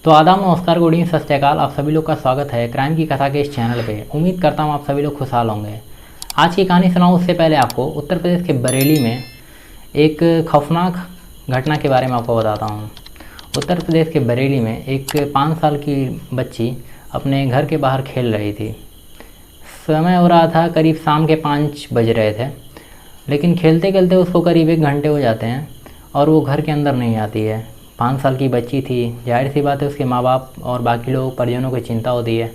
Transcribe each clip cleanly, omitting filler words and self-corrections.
तो आदाब, नमस्कार, गुड इवनिंग, सत श्री अकाल। आप सभी लोग का स्वागत है क्राइम की कथा के इस चैनल पे। उम्मीद करता हूँ आप सभी लोग खुशहाल होंगे। आज की कहानी सुनाऊँ उससे पहले आपको उत्तर प्रदेश के बरेली में एक खौफनाक घटना के बारे में आपको बताता हूँ। उत्तर प्रदेश के बरेली में एक 5 साल की बच्ची अपने घर के बाहर खेल रही थी। समय हो रहा था, करीब शाम के 5 बज रहे थे, लेकिन खेलते खेलते उसको करीब 1 घंटे हो जाते हैं और वो घर के अंदर नहीं आती है। 5 साल की बच्ची थी, जाहिर सी बात है उसके माँ बाप और बाकी लोग परिजनों को चिंता होती है।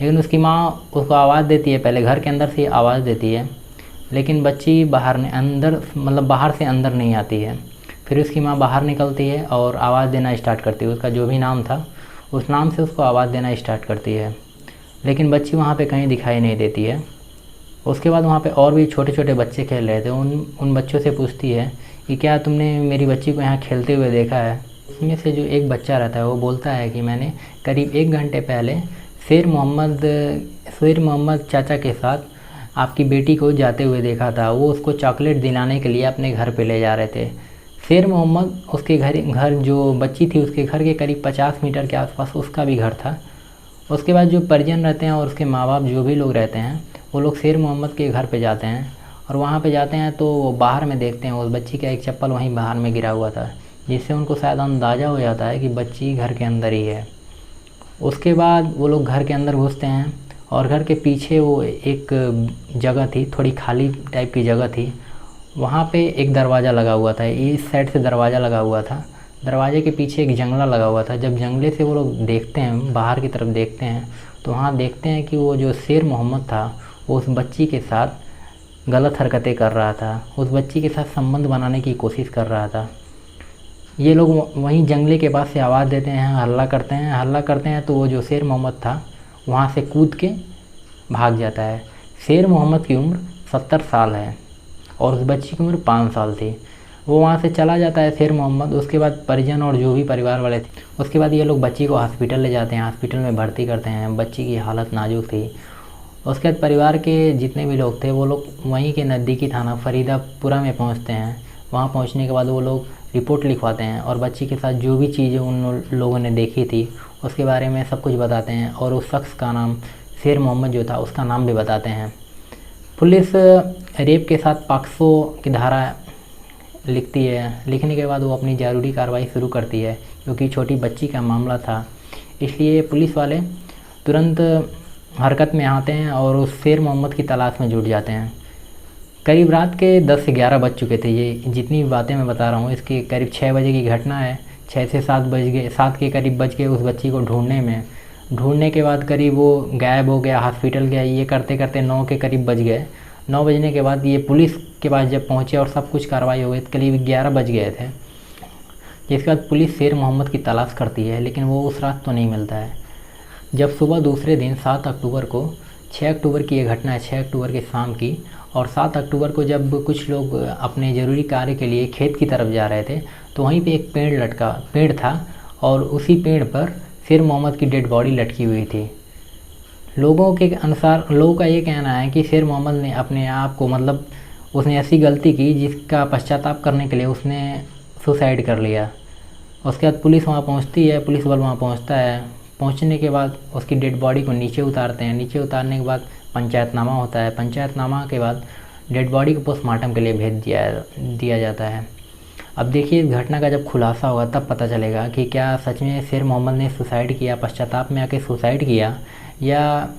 लेकिन उसकी माँ उसको आवाज़ देती है, पहले घर के अंदर से आवाज़ देती है, लेकिन बच्ची बाहर से अंदर नहीं आती है। फिर उसकी माँ बाहर निकलती है और आवाज़ देना स्टार्ट करती है। उसका जो भी नाम था उस नाम से उसको आवाज़ देना स्टार्ट करती है, लेकिन बच्ची वहाँ पे कहीं दिखाई नहीं देती है। उसके बाद वहाँ पे और भी छोटे छोटे बच्चे खेल रहे थे। उन बच्चों से पूछती है कि क्या तुमने मेरी बच्ची को यहाँ खेलते हुए देखा है। उसमें से जो एक बच्चा रहता है वो बोलता है कि मैंने करीब 1 घंटे पहले शेर मोहम्मद चाचा के साथ आपकी बेटी को जाते हुए देखा था। वो उसको चॉकलेट दिलाने के लिए अपने घर पे ले जा रहे थे। शेर मोहम्मद उसके घर जो बच्ची थी उसके घर के करीब 50 मीटर के आसपास उसका भी घर था। उसके बाद जो परिजन रहते हैं और उसके माँ बाप जो भी लोग रहते हैं वो लोग शेर मोहम्मद के घर पे जाते हैं और वहाँ पे जाते हैं तो वो बाहर में देखते हैं उस बच्ची का एक चप्पल वहीं बाहर में गिरा हुआ था, जिससे उनको शायद अंदाज़ा हो जाता है कि बच्ची घर के अंदर ही है। उसके बाद वो लोग घर के अंदर घुसते हैं और घर के पीछे वो एक जगह थी, थोड़ी खाली टाइप की जगह थी। वहाँ पे एक दरवाज़ा लगा हुआ था, इस साइड से दरवाज़ा लगा हुआ था, दरवाजे के पीछे एक जंगला लगा हुआ था। जब जंगले से वो लोग देखते हैं, बाहर की तरफ देखते हैं, तो वहाँ देखते हैं कि वो जो शेर मोहम्मद था वो उस बच्ची के साथ गलत हरकतें कर रहा था, उस बच्ची के साथ संबंध बनाने की कोशिश कर रहा था। ये लोग वहीं जंगले के पास से आवाज़ देते हैं, हल्ला करते हैं तो वो जो शेर मोहम्मद था वहाँ से कूद के भाग जाता है। शेर मोहम्मद की उम्र 70 साल है और उस बच्ची की उम्र 5 साल थी। वो वहाँ से चला जाता है शेर मोहम्मद। उसके बाद परिजन और जो भी परिवार वाले थे, उसके बाद ये लोग बच्ची को हॉस्पिटल ले जाते हैं, हॉस्पिटल में भर्ती करते हैं। बच्ची की हालत नाजुक थी। उसके बाद परिवार के जितने भी लोग थे वो लोग वहीं के नज़दीकी थाना फरीदापुरा में पहुँचते हैं। वहाँ पहुँचने के बाद वो लोग रिपोर्ट लिखवाते हैं और बच्ची के साथ जो भी चीज़ें उन लोगों ने देखी थी उसके बारे में सब कुछ बताते हैं और उस शख्स का नाम शेर मोहम्मद जो था उसका नाम भी बताते हैं। पुलिस रेप के साथ पॉक्सो की धारा लिखती है। लिखने के बाद वो अपनी ज़रूरी कार्रवाई शुरू करती है, क्योंकि छोटी बच्ची का मामला था, इसलिए पुलिस वाले तुरंत हरकत में आते हैं और उस शेर मोहम्मद की तलाश में जुट जाते हैं। करीब रात के 10 से 11 बज चुके थे। ये जितनी बातें मैं बता रहा हूँ इसकी करीब 6 बजे की घटना है। 6 से 7 बज गए, 7 के करीब बज गए उस बच्ची को ढूंढने के बाद करीब वो गायब हो गया, हॉस्पिटल गया। ये करते करते 9 के करीब बज गए। 9 बजने के बाद ये पुलिस के पास जब पहुँचे और सब कुछ कार्रवाई हो गई तो करीब 11 बज गए थे। जिसके बाद पुलिस शेर मोहम्मद की तलाश करती है, लेकिन वो उस रात तो नहीं मिलता है। जब सुबह दूसरे दिन 7 अक्टूबर को, 6 अक्टूबर की ये घटना है, 6 अक्टूबर के शाम की, और 7 अक्टूबर को जब कुछ लोग अपने ज़रूरी कार्य के लिए खेत की तरफ जा रहे थे तो वहीं पे एक पेड़ था और उसी पेड़ पर शेर मोहम्मद की डेड बॉडी लटकी हुई थी। लोगों के अनुसार, लोगों का ये कहना है कि शेर मोहम्मद ने अपने आप को उसने ऐसी गलती की जिसका पश्चाताप करने के लिए उसने सुसाइड कर लिया। उसके बाद पुलिस वहाँ पहुँचती है, पुलिस बल वहाँ पहुँचता है। पहुँचने के बाद उसकी डेड बॉडी को नीचे उतारते हैं। नीचे उतारने के बाद पंचायतनामा होता है। पंचायतनामा के बाद डेड बॉडी को पोस्टमार्टम के लिए भेज दिया जाता है। अब देखिए, इस घटना का जब खुलासा होगा तब पता चलेगा कि क्या सच में शेर मोहम्मद ने सुसाइड किया, पश्चाताप में आके सुसाइड किया, या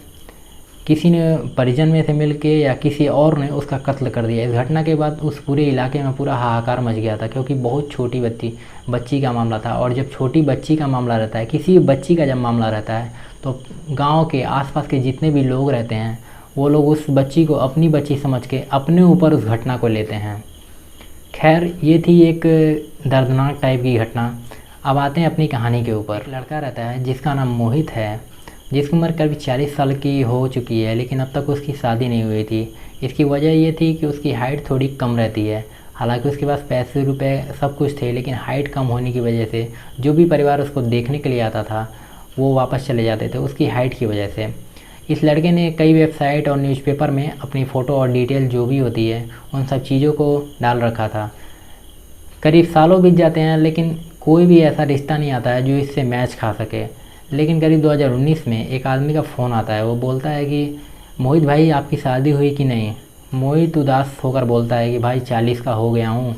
किसी ने परिजन में से मिल के या किसी और ने उसका कत्ल कर दिया। इस घटना के बाद उस पूरे इलाके में पूरा हाहाकार मच गया था, क्योंकि बहुत छोटी बच्ची का मामला था। और जब छोटी बच्ची का मामला रहता है, किसी बच्ची का जब मामला रहता है, तो गांव के आसपास के जितने भी लोग रहते हैं वो लोग उस बच्ची को अपनी बच्ची समझ के अपने ऊपर उस घटना को लेते हैं। खैर, ये थी एक दर्दनाक टाइप की घटना। अब आते हैं अपनी कहानी के ऊपर। लड़का रहता है जिसका नाम मोहित है, जिसकी उम्र करीब 40 साल की हो चुकी है, लेकिन अब तक उसकी शादी नहीं हुई थी। इसकी वजह ये थी कि उसकी हाइट थोड़ी कम रहती है। हालांकि उसके पास पैसे रुपए सब कुछ थे, लेकिन हाइट कम होने की वजह से जो भी परिवार उसको देखने के लिए आता था वो वापस चले जाते थे उसकी हाइट की वजह से। इस लड़के ने कई वेबसाइट और न्यूज़पेपर में अपनी फ़ोटो और डिटेल जो भी होती है उन सब चीज़ों को डाल रखा था। करीब सालों बीत जाते हैं, लेकिन कोई भी ऐसा रिश्ता नहीं आता है जो इससे मैच खा सके। लेकिन करीब 2019 में एक आदमी का फ़ोन आता है। वो बोलता है कि मोहित भाई आपकी शादी हुई कि नहीं। मोहित उदास होकर बोलता है कि भाई 40 का हो गया हूँ,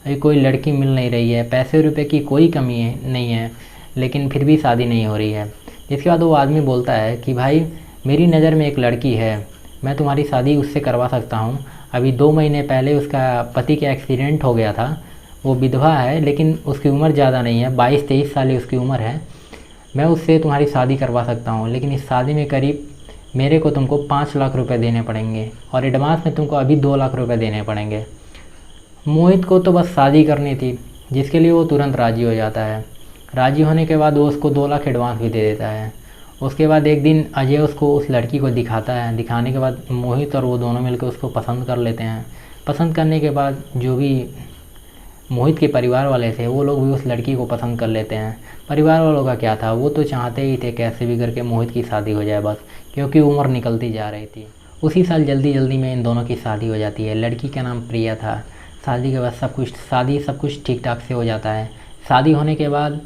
अभी कोई लड़की मिल नहीं रही है, पैसे रुपए की कोई कमी नहीं है, लेकिन फिर भी शादी नहीं हो रही है। जिसके बाद वो आदमी बोलता है कि भाई मेरी नज़र में एक लड़की है, मैं तुम्हारी शादी उससे करवा सकता हूँ। अभी 2 महीने पहले उसका पति का एक्सीडेंट हो गया था, वो विधवा है, लेकिन उसकी उम्र ज़्यादा नहीं है, 22-23 साल ही उसकी उम्र है। मैं उससे तुम्हारी शादी करवा सकता हूँ, लेकिन इस शादी में करीब मेरे को तुमको 5 लाख रुपए देने पड़ेंगे और एडवांस में तुमको अभी 2 लाख रुपए देने पड़ेंगे। मोहित को तो बस शादी करनी थी, जिसके लिए वो तुरंत राज़ी हो जाता है। राज़ी होने के बाद वो उसको 2 लाख एडवांस भी दे देता है। उसके बाद एक दिन अजय उसको उस लड़की को दिखाता है। दिखाने के बाद मोहित और वो दोनों मिलकर उसको पसंद कर लेते हैं। पसंद करने के बाद जो भी मोहित के परिवार वाले थे वो लोग भी उस लड़की को पसंद कर लेते हैं। परिवार वालों का क्या था, वो तो चाहते ही थे कैसे भी करके मोहित की शादी हो जाए बस, क्योंकि उम्र निकलती जा रही थी। उसी साल जल्दी जल्दी में इन दोनों की शादी हो जाती है। लड़की का नाम प्रिया था। शादी के बाद सब कुछ ठीक ठाक से हो जाता है। शादी होने के बाद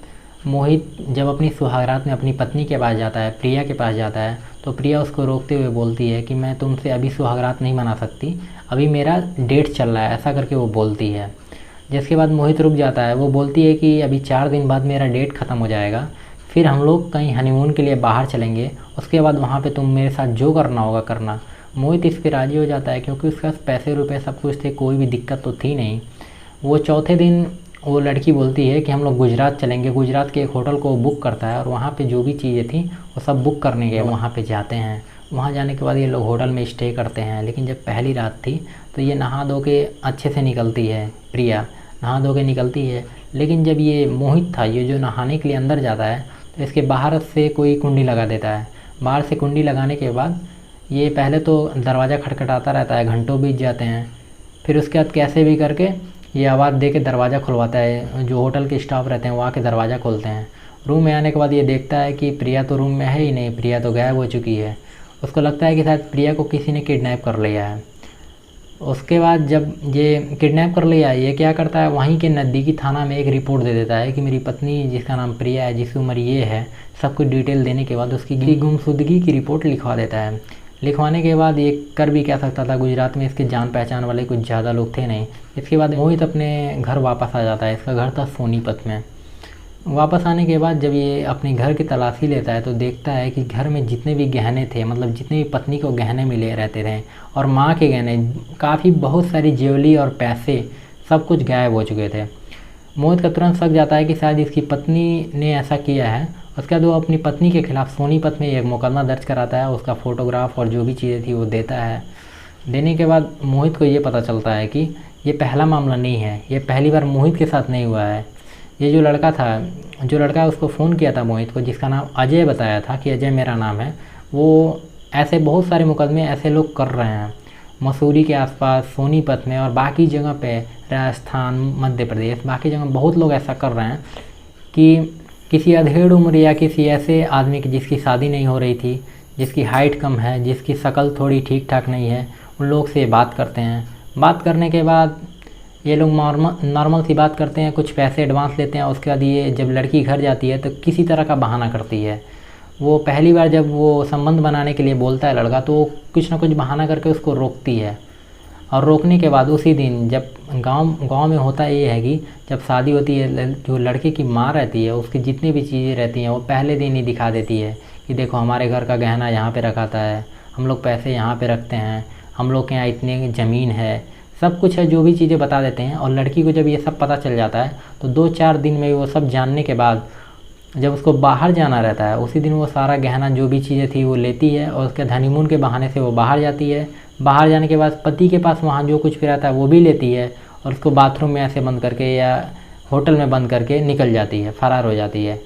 मोहित जब अपनी सुहागरात में अपनी पत्नी के पास जाता है, प्रिया के पास जाता है, तो प्रिया उसको रोकते हुए बोलती है कि मैं तुमसे अभी सुहागरात नहीं मना सकती, अभी मेरा डेट चल रहा है, ऐसा करके वो बोलती है। जिसके बाद मोहित रुक जाता है। वो बोलती है कि अभी 4 दिन बाद मेरा डेट ख़त्म हो जाएगा, फिर हम लोग कहीं हनीमून के लिए बाहर चलेंगे, उसके बाद वहाँ पे तुम मेरे साथ जो करना होगा करना। मोहित इस पर राज़ी हो जाता है क्योंकि उसके पास पैसे रुपए सब कुछ थे, कोई भी दिक्कत तो थी नहीं। वो चौथे दिन वो लड़की बोलती है कि हम लोग गुजरात चलेंगे। गुजरात के एक होटल को बुक करता है और वहाँ पे जो भी चीज़ें थी वो सब बुक करने के वहाँ पे जाते हैं। वहाँ जाने के बाद ये लोग होटल में स्टे करते हैं। लेकिन जब पहली रात थी तो ये नहा धो के अच्छे से निकलती है, प्रिया नहा धो के निकलती है। लेकिन जब ये मोहित था, ये जो नहाने के लिए अंदर जाता है, तो इसके बाहर से कोई कुंडी लगा देता है। बाहर से कुंडी लगाने के बाद ये पहले तो दरवाज़ा खटखटाता रहता है, घंटों बीत जाते हैं। फिर उसके बाद कैसे भी करके ये आवाज़ दे के दरवाज़ा खुलवाता है। जो होटल के स्टाफ रहते हैं वो आके दरवाज़ा खोलते हैं। रूम में आने के बाद ये देखता है कि प्रिया तो रूम में है ही नहीं, प्रिया तो गायब हो चुकी है। उसको लगता है कि शायद प्रिया को किसी ने किडनैप कर लिया है। उसके बाद जब ये किडनैप कर लिया, ये क्या करता है, वहीं के नज़दीकी थाना में एक रिपोर्ट दे देता है कि मेरी पत्नी जिसका नाम प्रिया है, जिसकी उम्र ये है, सब कुछ डिटेल देने के बाद उसकी गुमशुदगी की रिपोर्ट लिखवा देता है। लिखवाने के बाद ये कर भी क्या सकता था, गुजरात में इसके जान पहचान वाले कुछ ज़्यादा लोग थे नहीं। इसके बाद मोहित अपने घर वापस आ जाता है। इसका घर था सोनीपत में। वापस आने के बाद जब ये अपने घर की तलाशी लेता है तो देखता है कि घर में जितने भी गहने थे, मतलब जितने भी पत्नी को गहने मिले रहते थे और माँ के गहने, काफ़ी बहुत सारी ज्वेलरी और पैसे सब कुछ गायब हो चुके थे। मोहित का तुरंत शक जाता है कि शायद इसकी पत्नी ने ऐसा किया है। उसके बाद वो अपनी पत्नी के खिलाफ़ सोनीपत में एक मुकदमा दर्ज कराता है। उसका फ़ोटोग्राफ और जो भी चीज़ें थी वो देता है। देने के बाद मोहित को ये पता चलता है कि ये पहला मामला नहीं है, ये पहली बार मोहित के साथ नहीं हुआ है। ये जो लड़का था, जो लड़का उसको फ़ोन किया था मोहित को, जिसका नाम अजय बताया था कि अजय मेरा नाम है, वो ऐसे बहुत सारे मुकदमे ऐसे लोग कर रहे हैं मसूरी के आसपास, सोनीपत में और बाकी जगह पे, राजस्थान, मध्य प्रदेश, बाकी जगह बहुत लोग ऐसा कर रहे हैं कि किसी अधेड़ उम्र या किसी ऐसे आदमी की जिसकी शादी नहीं हो रही थी, जिसकी हाइट कम है, जिसकी शक्ल थोड़ी ठीक ठाक नहीं है, उन लोग से बात करते हैं। बात करने के बाद ये लोग नॉर्मल सी बात करते हैं, कुछ पैसे एडवांस लेते हैं। उसके बाद ये जब लड़की घर जाती है तो किसी तरह का बहाना करती है। वो पहली बार जब वो संबंध बनाने के लिए बोलता है लड़का, तो कुछ ना कुछ बहाना करके उसको रोकती है। और रोकने के बाद उसी दिन जब गांव में होता ये है कि जब शादी होती है, जो लड़के की माँ रहती है उसकी जितनी भी चीज़ें रहती हैं वो पहले दिन ही दिखा देती है कि देखो हमारे घर का गहना यहाँ पे रखाता है, हम लोग पैसे यहाँ पे रखते हैं, हम लोग के यहाँ इतनी ज़मीन है, सब कुछ है, जो भी चीज़ें बता देते हैं। और लड़की को जब ये सब पता चल जाता है तो 2-4 दिन में वो सब जानने के बाद जब उसको बाहर जाना रहता है, उसी दिन वो सारा गहना जो भी चीज़ें थी वो लेती है और उसके हनीमून के बहाने से वो बाहर जाती है। बाहर जाने के बाद पति के पास वहाँ जो कुछ भी रहता है वो भी लेती है और उसको बाथरूम में ऐसे बंद करके या होटल में बंद करके निकल जाती है, फरार हो जाती है।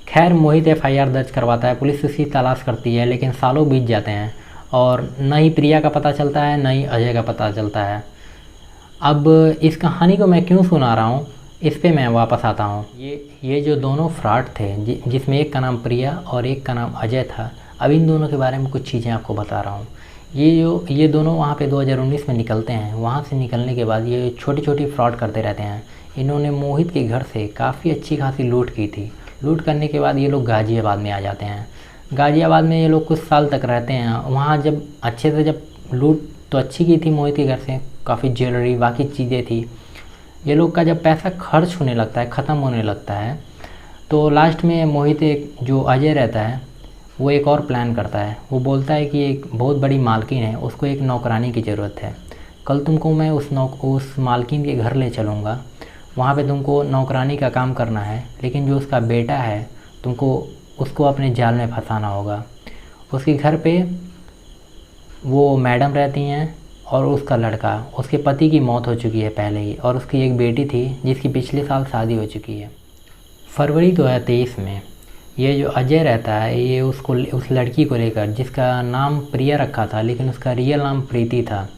खैर मोहित FIR दर्ज करवाता है, पुलिस उसकी तलाश करती है, लेकिन सालों बीत जाते हैं और न ही प्रिया का पता चलता है, न ही अजय का पता चलता है। अब इस कहानी को मैं क्यों सुना रहा हूँ, इस पे मैं वापस आता हूँ। ये जो दोनों फ्रॉड थे, जिसमें एक का नाम प्रिया और एक का नाम अजय था, अब इन दोनों के बारे में कुछ चीज़ें आपको बता रहा हूँ। ये दोनों वहाँ पे 2019 में निकलते हैं। वहाँ से निकलने के बाद ये छोटी छोटी फ्रॉड करते रहते हैं। इन्होंने मोहित के घर से काफ़ी अच्छी खासी लूट की थी। लूट करने के बाद ये लोग गाज़ियाबाद में आ जाते हैं। गाज़ियाबाद में ये लोग कुछ साल तक रहते हैं। वहाँ जब अच्छे से जब लूट तो अच्छी की थी मोहित के घर से, काफ़ी ज्वेलरी बाकी चीज़ें थी। ये लोग का जब पैसा खर्च होने लगता है, ख़त्म होने लगता है, तो लास्ट में मोहित एक जो अजय रहता है वो एक और प्लान करता है। वो बोलता है कि एक बहुत बड़ी मालकिन है, उसको एक नौकरानी की ज़रूरत है। कल तुमको मैं उस मालकिन के घर ले चलूँगा, वहाँ पे तुमको नौकरानी का काम करना है, लेकिन जो उसका बेटा है तुमको उसको अपने जाल में फंसाना होगा। उसके घर पे वो मैडम रहती हैं और उसका लड़का, उसके पति की मौत हो चुकी है पहले ही, और उसकी एक बेटी थी जिसकी पिछले साल शादी हो चुकी है। फरवरी 2023 में ये जो अजय रहता है ये उस लड़की को लेकर, जिसका नाम प्रिया रखा था लेकिन उसका रियल नाम प्रीति था,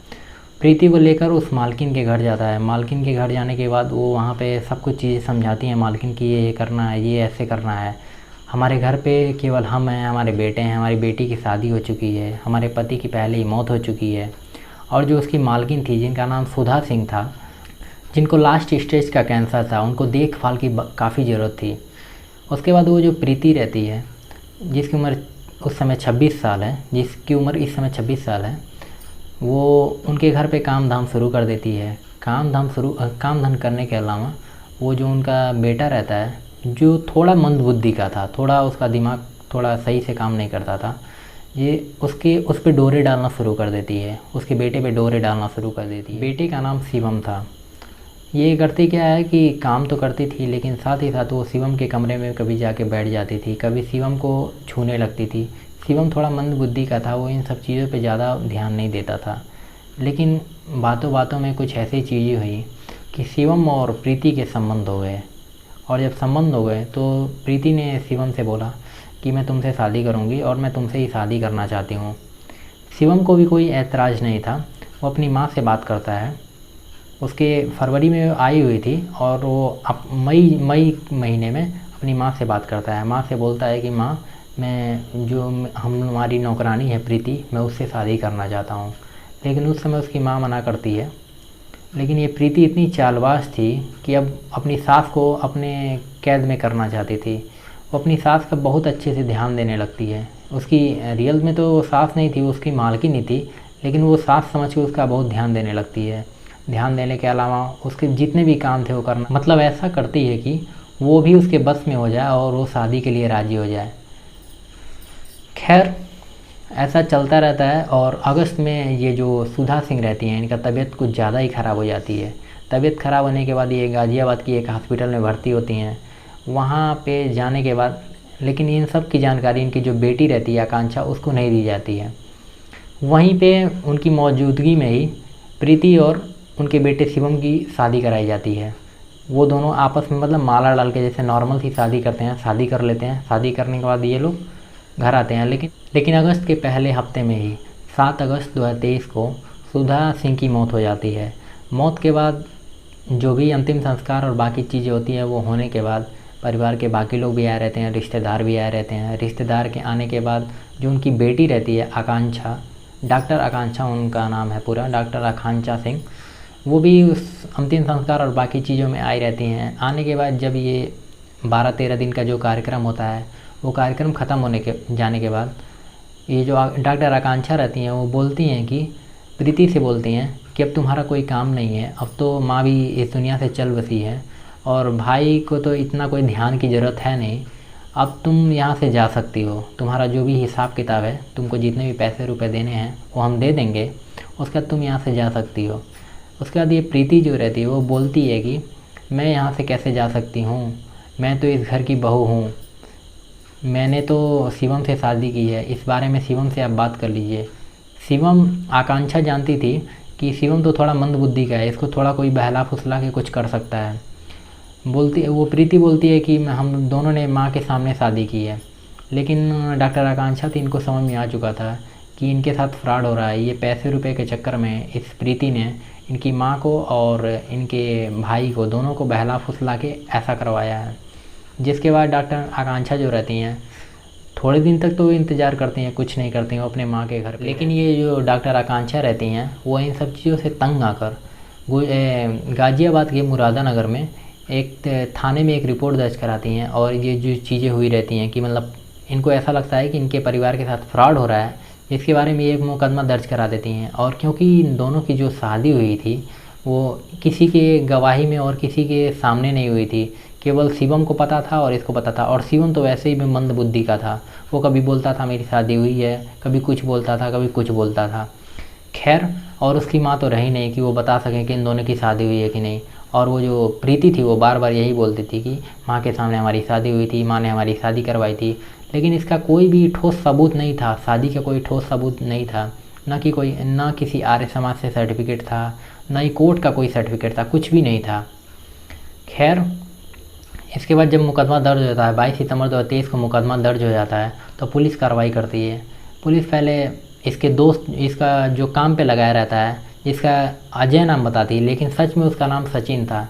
प्रीति को लेकर उस मालकिन के घर जाता है। मालकिन के घर जाने के बाद वो वहाँ पे सब कुछ चीज़ें समझाती हैं मालकिन की, ये करना है, ये ऐसे करना है, हमारे घर पे केवल हम हैं, हमारे बेटे हैं, हमारी बेटी की शादी हो चुकी है, हमारे पति की पहले ही मौत हो चुकी है। और जो उसकी मालकिन थी जिनका नाम सुधा सिंह था, जिनको लास्ट स्टेज का कैंसर था, उनको देखभाल की काफ़ी ज़रूरत थी। उसके बाद वो जो प्रीति रहती है जिसकी उम्र उस समय 26 साल है, जिसकी उम्र इस समय 26 साल है, वो उनके घर पे काम धाम शुरू कर देती है। काम धाम करने के अलावा वो जो उनका बेटा रहता है जो थोड़ा मंदबुद्धि का था, थोड़ा उसका दिमाग थोड़ा सही से काम नहीं करता था, ये उस पे डोरे डालना शुरू कर देती है, उसके बेटे पे डोरे डालना शुरू कर देती है। बेटे का नाम शिवम था। ये करती क्या है कि काम तो करती थी लेकिन साथ ही साथ वो शिवम के कमरे में कभी जाके बैठ जाती थी, कभी शिवम को छूने लगती थी। शिवम थोड़ा मंदबुद्धि का था, वो इन सब चीज़ों पे ज़्यादा ध्यान नहीं देता था। लेकिन बातों बातों में कुछ ऐसी चीज़ें हुई कि शिवम और प्रीति के संबंध हो गए, और जब संबंध हो गए तो प्रीति ने शिवम से बोला कि मैं तुमसे शादी करूंगी और मैं तुमसे ही शादी करना चाहती हूँ। शिवम को भी कोई ऐतराज़ नहीं था। वो अपनी माँ से बात करता है, उसके फरवरी में आई हुई थी और वो अब मई महीने में अपनी माँ से बात करता है। माँ से बोलता है कि माँ, मैं जो हमारी नौकरानी है प्रीति, मैं उससे शादी करना चाहता हूँ। लेकिन उस समय उसकी माँ मना करती है। लेकिन ये प्रीति इतनी चालबाज थी कि अब अपनी सास को अपने कैद में करना चाहती थी। वो अपनी सास का बहुत अच्छे से ध्यान देने लगती है। उसकी रियल में तो वो सास नहीं थी, वो उसकी मालकिन ही थी, लेकिन वो सास समझ के उसका बहुत ध्यान देने लगती है। ध्यान देने के अलावा उसके जितने भी काम थे वो करना, मतलब ऐसा करती है कि वो भी उसके बस में हो जाए और वो शादी के लिए राज़ी हो जाए। खैर ऐसा चलता रहता है और अगस्त में ये जो सुधा सिंह रहती हैं इनका तबीयत कुछ ज़्यादा ही ख़राब हो जाती है। तबीयत ख़राब होने के बाद ये गाज़ियाबाद की एक हॉस्पिटल में भर्ती होती हैं। वहाँ पे जाने के बाद लेकिन इन सब की जानकारी इनकी जो बेटी रहती है आकांक्षा, उसको नहीं दी जाती है। वहीं पे उनकी मौजूदगी में ही प्रीति और उनके बेटे शिवम की शादी कराई जाती है। वो दोनों आपस में मतलब माला डाल के जैसे नॉर्मल सी शादी करते हैं, शादी कर लेते हैं। शादी करने के बाद ये लोग घर आते हैं। लेकिन अगस्त के पहले हफ्ते में ही 7 अगस्त 2023 को सुधा सिंह की मौत हो जाती है। मौत के बाद जो भी अंतिम संस्कार और बाकी चीज़ें होती हैं वो होने के बाद परिवार के बाकी लोग भी आए रहते हैं, रिश्तेदार भी आए रहते हैं। रिश्तेदार के आने के बाद जो उनकी बेटी रहती है आकांक्षा, डॉक्टर आकांक्षा उनका नाम है पूरा, डॉक्टर आकांक्षा सिंह, वो भी उस अंतिम संस्कार और बाकी चीज़ों में आई रहती हैं। आने के बाद जब ये 12-13 दिन का जो कार्यक्रम होता है वो कार्यक्रम ख़त्म होने के जाने के बाद ये जो डॉक्टर आकांक्षा रहती हैं वो बोलती हैं कि प्रीति से बोलती हैं कि अब तुम्हारा कोई काम नहीं है, अब तो माँ भी इस दुनिया से चल बसी है और भाई को तो इतना कोई ध्यान की ज़रूरत है नहीं, अब तुम यहाँ से जा सकती हो। तुम्हारा जो भी हिसाब किताब है, तुमको जितने भी पैसे रुपए देने हैं वो हम दे देंगे, उसके बाद तुम यहाँ से जा सकती हो। उसके बाद ये प्रीति जो रहती है वो बोलती है कि मैं यहाँ से कैसे जा सकती हूँ, मैं तो इस घर की बहू हूँ, मैंने तो शिवम से शादी की है, इस बारे में शिवम से आप बात कर लीजिए। शिवम, आकांक्षा जानती थी कि शिवम तो थोड़ा मंदबुद्धि का है, इसको थोड़ा कोई बहला फुसला के कुछ कर सकता है। वो प्रीति बोलती है कि हम दोनों ने माँ के सामने शादी की है। लेकिन डॉक्टर आकांक्षा थी, इनको समझ में आ चुका था कि इनके साथ फ्रॉड हो रहा है। ये पैसे रुपए के चक्कर में इस प्रीति ने इनकी माँ को और इनके भाई को, दोनों को बहला फुसला के ऐसा करवाया है। जिसके बाद डॉक्टर आकांक्षा जो रहती हैं थोड़े दिन तक तो इंतज़ार करती हैं, कुछ नहीं करती हैं, वो अपने माँ के घर पे। लेकिन ये जो डॉक्टर आकांक्षा रहती हैं वो इन सब चीज़ों से तंग आकर गाज़ियाबाद के मुरादानगर में एक थाने में एक रिपोर्ट दर्ज कराती हैं और ये जो चीज़ें हुई रहती हैं कि मतलब इनको ऐसा लगता है कि इनके परिवार के साथ फ्रॉड हो रहा है, इसके बारे में ये एक मुकदमा दर्ज करा देती हैं। और क्योंकि इन दोनों की जो शादी हुई थी वो किसी के गवाही में और किसी के सामने नहीं हुई थी, केवल शिवम को पता था और इसको पता था। और शिवम तो वैसे ही भी मंद बुद्धि का था, वो कभी बोलता था मेरी शादी हुई है, कभी कुछ बोलता था, कभी कुछ बोलता था। खैर, और उसकी माँ तो रही नहीं कि वो बता सकें कि इन दोनों की शादी हुई है कि नहीं। और वो जो प्रीति थी वो बार बार यही बोलती थी कि माँ के सामने हमारी शादी हुई थी, माँ ने हमारी शादी करवाई थी। लेकिन इसका कोई भी ठोस सबूत नहीं था, शादी का कोई ठोस सबूत नहीं था, ना किसी आर्य समाज से सर्टिफिकेट था, ना ही कोर्ट का कोई सर्टिफिकेट था, कुछ भी नहीं था। खैर, इसके बाद जब मुकदमा दर्ज होता है 22 सितंबर 2023 को मुकदमा दर्ज हो जाता है तो पुलिस कार्रवाई करती है। पुलिस पहले इसके दोस्त, इसका जो काम पे लगाया रहता है, जिसका अजय नाम बताती है लेकिन सच में उसका नाम सचिन था,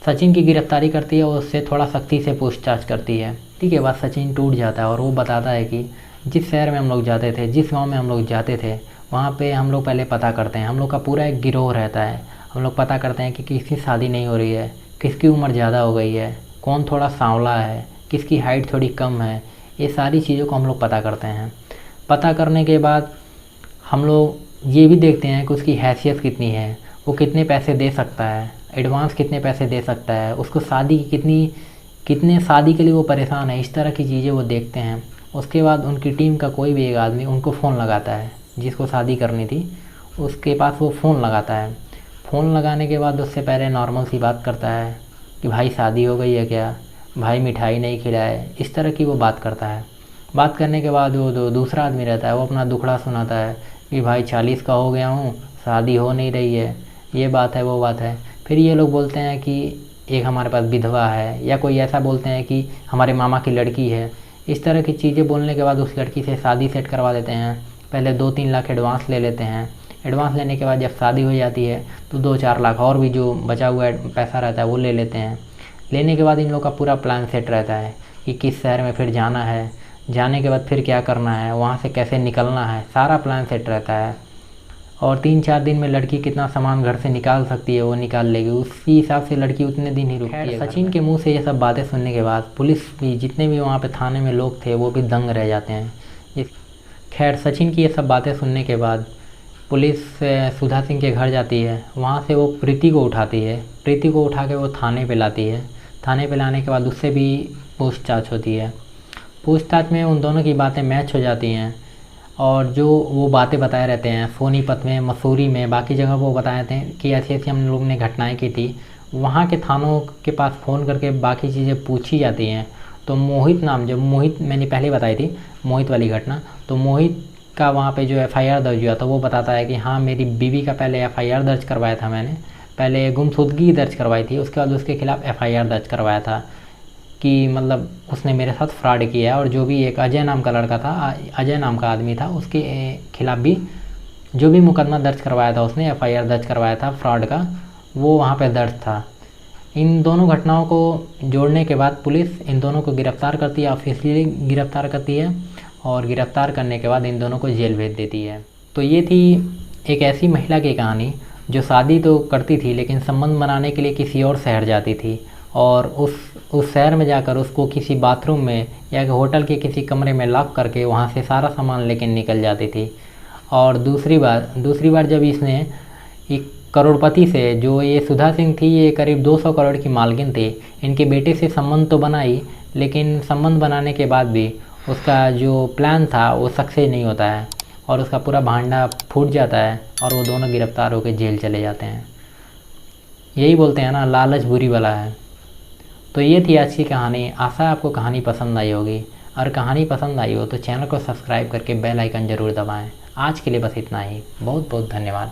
सचिन की गिरफ्तारी करती है और उससे थोड़ा सख्ती से पूछताछ करती है। ठीक है, बाद सचिन टूट जाता है और वो बताता है कि जिस शहर में हम लोग जाते थे, जिस गांव में हम लोग जाते थे, वहाँ पे हम लोग पहले पता करते हैं, हम लोग का पूरा एक गिरोह रहता है। हम लोग पता करते हैं कि किसकी शादी नहीं हो रही है, किसकी उम्र ज़्यादा हो गई है, कौन थोड़ा सांवला है, किसकी हाइट थोड़ी कम है, ये सारी चीज़ों को हम लोग पता करते हैं। पता करने के बाद हम लोग ये भी देखते हैं कि उसकी हैसियत कितनी है, वो कितने पैसे दे सकता है, एडवांस कितने पैसे दे सकता है, उसको शादी की कितने शादी के लिए वो परेशान है, इस तरह की चीज़ें वो देखते हैं। उसके बाद उनकी टीम का कोई भी एक आदमी उनको फ़ोन लगाता है, जिसको शादी करनी थी उसके पास वो फ़ोन लगाता है। फ़ोन लगाने के बाद उससे पहले नॉर्मल सी बात करता है कि भाई शादी हो गई है क्या, भाई मिठाई नहीं खिलाए, इस तरह की वो बात करता है। बात करने के बाद वो दूसरा आदमी रहता है, वो अपना दुखड़ा सुनाता है कि भाई 40 का हो गया हूँ, शादी हो नहीं रही है, ये बात है वो बात है। फिर ये लोग बोलते हैं कि एक हमारे पास विधवा है, या कोई ऐसा बोलते हैं कि हमारे मामा की लड़की है। इस तरह की चीज़ें बोलने के बाद उस लड़की से शादी सेट करवा देते हैं। पहले 2-3 लाख एडवांस ले लेते हैं। एडवांस लेने के बाद जब शादी हो जाती है तो 2-4 लाख और भी जो बचा हुआ पैसा रहता है वो ले लेते हैं। लेने के बाद इन लोग का पूरा प्लान सेट रहता है कि किस शहर में फिर जाना है, जाने के बाद फिर क्या करना है, वहाँ से कैसे निकलना है, सारा प्लान सेट रहता है। और 3-4 दिन में लड़की कितना सामान घर से निकाल सकती है वो निकाल लेगी, उसी हिसाब से लड़की उतने दिन ही रुकती है। सचिन के मुंह से ये सब बातें सुनने के बाद पुलिस भी, जितने भी वहाँ पे थाने में लोग थे, वो भी दंग रह जाते हैं। खैर, सचिन की ये सब बातें सुनने के बाद पुलिस सुधा सिंह के घर जाती है। वहाँ से वो प्रीति को उठाती है, प्रीति को उठा के वो थाने पे लाती है। थाने पे लाने के बाद उससे भी पूछताछ होती है। पूछताछ में उन दोनों की बातें मैच हो जाती हैं और जो वो बातें बताए रहते हैं सोनीपत में, मसूरी में, बाकी जगह वो बताए थे कि ऐसी ऐसी हम लोग ने घटनाएं की थी। वहाँ के थानों के पास फ़ोन करके बाकी चीज़ें पूछी जाती हैं। तो मोहित नाम, जब मोहित मैंने पहले बताई थी मोहित वाली घटना, तो मोहित का वहाँ पे जो FIR दर्ज हुआ था वो बताता है कि हाँ, मेरी बीवी का पहले FIR दर्ज करवाया था मैंने, पहले गुमशुदगी दर्ज करवाई थी, उसके बाद उसके खिलाफ़ FIR दर्ज करवाया था कि मतलब उसने मेरे साथ फ्रॉड किया है। और जो भी एक अजय नाम का लड़का था, अजय नाम का आदमी था, उसके खिलाफ़ भी जो भी मुकदमा दर्ज करवाया था, उसने FIR दर्ज करवाया था फ्रॉड का, वो वहाँ पे दर्ज था। इन दोनों घटनाओं को जोड़ने के बाद पुलिस इन दोनों को गिरफ़्तार करती है, ऑफिशियली गिरफ़्तार करती है, और गिरफ़्तार करने के बाद इन दोनों को जेल भेज देती है। तो ये थी एक ऐसी महिला की कहानी जो शादी तो करती थी लेकिन संबंध बनाने के लिए किसी और शहर जाती थी, और उस शहर में जाकर उसको किसी बाथरूम में या होटल के किसी कमरे में लॉक करके वहाँ से सारा सामान लेके निकल जाती थी। और दूसरी बार जब इसने एक करोड़पति से, जो ये सुधा सिंह थी, ये करीब 200 करोड़ की मालकिन थी, इनके बेटे से संबंध तो बनाई, लेकिन संबंध बनाने के बाद भी उसका जो प्लान था वो सक्सेस नहीं होता है और उसका पूरा भांडा फूट जाता है और वो दोनों गिरफ्तार होकर जेल चले जाते हैं। यही बोलते हैं ना, लालच बुरी बला है। तो ये थी आज की कहानी। आशा है आपको कहानी पसंद आई होगी। और कहानी पसंद आई हो तो चैनल को सब्सक्राइब करके बेल आइकन ज़रूर दबाएं। आज के लिए बस इतना ही। बहुत बहुत धन्यवाद।